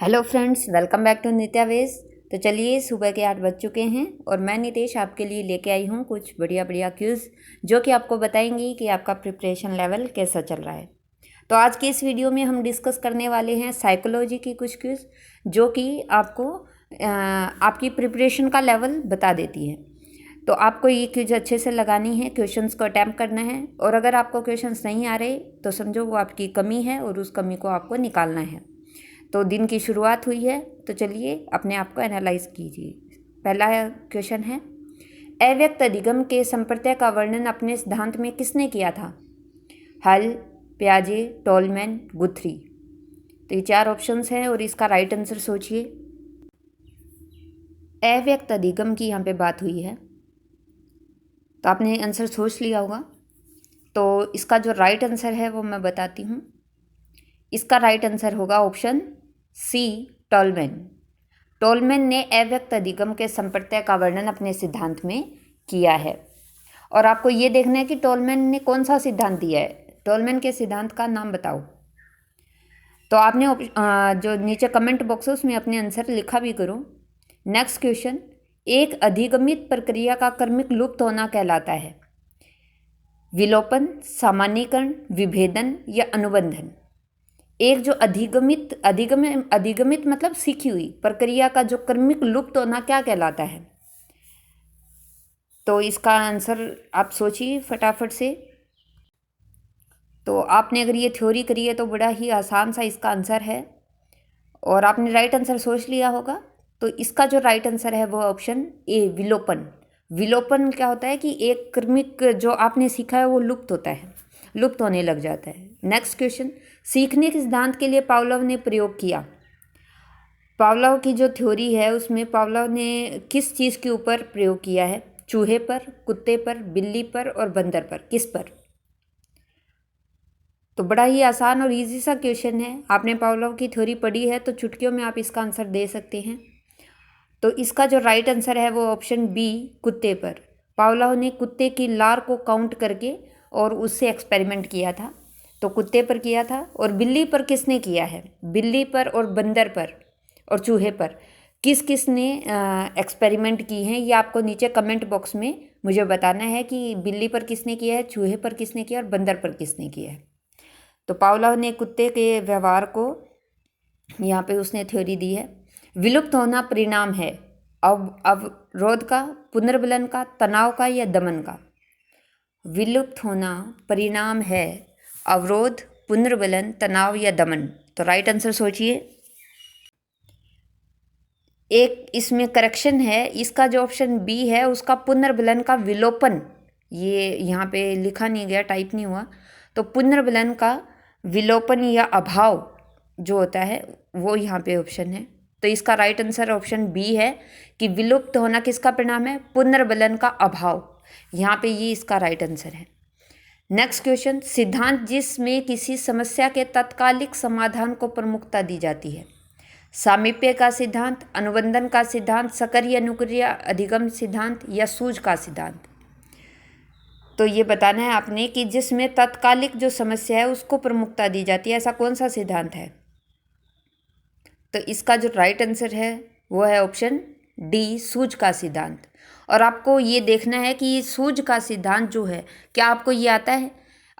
Hello friends, welcome back to Nitya veg. तो चलिए, सुबह के 8 बज चुके हैं और मैं नितेश आपके लिए लेके आई हूँ कुछ बढ़िया बढ़िया क्विज़ जो कि आपको बताएंगी कि आपका प्रिपरेशन लेवल कैसा चल रहा है। तो आज की इस वीडियो में हम डिस्कस करने वाले हैं साइकोलॉजी की कुछ क्विज़ जो कि आपको आपकी प्रिपरेशन का लेवल बता देती है। तो आपको ये क्विज अच्छे से लगानी है, क्वेश्चंस को अटैम्प्ट करना है और अगर आपको क्वेश्चंस नहीं आ रहे तो समझो वो आपकी कमी है और उस कमी को आपको निकालना है। तो दिन की शुरुआत हुई है, तो चलिए अपने आप को एनालाइज कीजिए। पहला क्वेश्चन है, अव्यक्त अधिगम के संप्रत्यय का वर्णन अपने सिद्धांत में किसने किया था? हल, पियाजे, टोलमैन, गुथ्री। तो ये 4 ऑप्शंस हैं और इसका राइट आंसर सोचिए। अव्यक्त अधिगम की यहाँ पे बात हुई है, तो आपने आंसर सोच लिया होगा। तो इसका जो राइट आंसर है वो मैं बताती हूँ। इसका राइट आंसर होगा ऑप्शन सी, टोलमैन। टोलमैन ने अव्यक्त अधिगम के संप्रत्यय का वर्णन अपने सिद्धांत में किया है। और आपको ये देखना है कि टोलमैन ने कौन सा सिद्धांत दिया है। टोलमैन के सिद्धांत का नाम बताओ। तो आपने जो नीचे कमेंट बॉक्स है उसमें अपने आंसर लिखा भी करो। नेक्स्ट क्वेश्चन, एक अधिगमित प्रक्रिया का क्रमिक लुप्त होना कहलाता है? विलोपन, सामान्यीकरण, विभेदन या अनुबंधन। एक जो अधिगमित मतलब सीखी हुई प्रक्रिया का जो क्रमिक लुप्त होना क्या कहलाता है? तो इसका आंसर आप सोचिए फटाफट से। तो आपने अगर ये थ्योरी करी है तो बड़ा ही आसान सा इसका आंसर है और आपने राइट आंसर सोच लिया होगा। तो इसका जो राइट आंसर है वो ऑप्शन ए, विलोपन। विलोपन क्या होता है कि एक क्रमिक जो आपने सीखा है वो लुप्त होता है, लुप्त होने लग जाता है। नेक्स्ट क्वेश्चन, सीखने के सिद्धांत के लिए पावलोव ने प्रयोग किया? पावलोव की जो थ्योरी है उसमें पावलोव ने किस चीज़ के ऊपर प्रयोग किया है? चूहे पर, कुत्ते पर, बिल्ली पर और बंदर पर, किस पर? तो बड़ा ही आसान और इजी सा क्वेश्चन है। आपने पावलोव की थ्योरी पढ़ी है तो चुटकियों में आप इसका आंसर दे सकते हैं। तो इसका जो राइट आंसर है वो ऑप्शन बी, कुत्ते पर। पावलोव ने कुत्ते की लार को काउंट करके और उससे एक्सपेरिमेंट किया था। तो कुत्ते पर किया था। और बिल्ली पर किसने किया है? बिल्ली पर और बंदर पर और चूहे पर किस किस ने एक्सपेरिमेंट की हैं, ये आपको नीचे कमेंट बॉक्स में मुझे बताना है कि बिल्ली पर किसने किया है, चूहे पर किसने किया और बंदर पर किसने किया है। तो पावलोव ने कुत्ते के व्यवहार को यहाँ पे उसने थ्योरी दी है। विलुप्त होना परिणाम है अवरोध का, पुनर्बलन का, तनाव का या दमन का? विलुप्त होना परिणाम है अवरोध, पुनर्बलन, तनाव या दमन। तो राइट आंसर सोचिए। एक इसमें करेक्शन है, इसका जो ऑप्शन बी है उसका पुनर्बलन का विलोपन, ये यहाँ पे लिखा नहीं गया, टाइप नहीं हुआ। तो पुनर्बलन का विलोपन या अभाव जो होता है वो यहाँ पे ऑप्शन है। तो इसका राइट आंसर ऑप्शन बी है कि विलुप्त होना किसका परिणाम है? पुनर्बलन का अभाव। यहाँ पे ये इसका राइट आंसर है। नेक्स्ट क्वेश्चन, सिद्धांत जिसमें किसी समस्या के तात्कालिक समाधान को प्रमुखता दी जाती है? सामीप्य का सिद्धांत, अनुबंधन का सिद्धांत, सकर्य अनुक्रिया अधिगम सिद्धांत या सूझ का सिद्धांत? तो ये बताना है आपने कि जिसमें तात्कालिक जो समस्या है उसको प्रमुखता दी जाती है, ऐसा कौन सा सिद्धांत है? तो इसका जो राइट आंसर है वो है ऑप्शन डी, सूझ का सिद्धांत। और आपको ये देखना है कि ये सूझ का सिद्धांत जो है, क्या आपको ये आता है?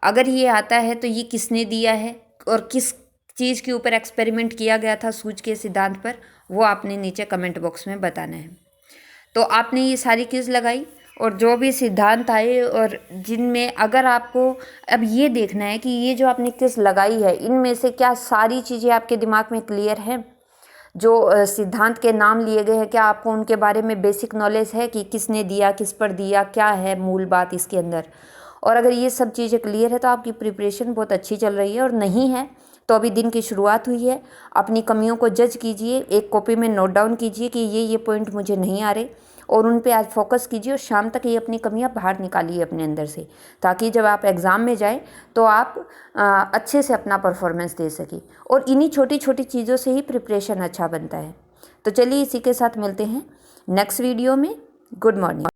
अगर ये आता है तो ये किसने दिया है और किस चीज़ के ऊपर एक्सपेरिमेंट किया गया था सूझ के सिद्धांत पर, वो आपने नीचे कमेंट बॉक्स में बताना है। तो आपने ये सारी क्विज़ लगाई और जो भी सिद्धांत आए और जिनमें अगर आपको अब ये देखना है कि ये जो आपने क्विज़ लगाई है इनमें से क्या सारी चीज़ें आपके दिमाग में क्लियर हैं? जो सिद्धांत के नाम लिए गए हैं, क्या आपको उनके बारे में बेसिक नॉलेज है कि किसने दिया, किस पर दिया, क्या है मूल बात इसके अंदर? और अगर ये सब चीज़ें क्लियर है तो आपकी प्रिपरेशन बहुत अच्छी चल रही है। और नहीं है तो अभी दिन की शुरुआत हुई है, अपनी कमियों को जज कीजिए, एक कॉपी में नोट डाउन कीजिए कि ये पॉइंट मुझे नहीं आ रहे और उन पे आज फोकस कीजिए और शाम तक ये अपनी कमियां बाहर निकालिए अपने अंदर से, ताकि जब आप एग्ज़ाम में जाए तो आप अच्छे से अपना परफॉर्मेंस दे सकें। और इन्हीं छोटी छोटी चीज़ों से ही प्रिपरेशन अच्छा बनता है। तो चलिए इसी के साथ मिलते हैं नेक्स्ट वीडियो में। Good morning.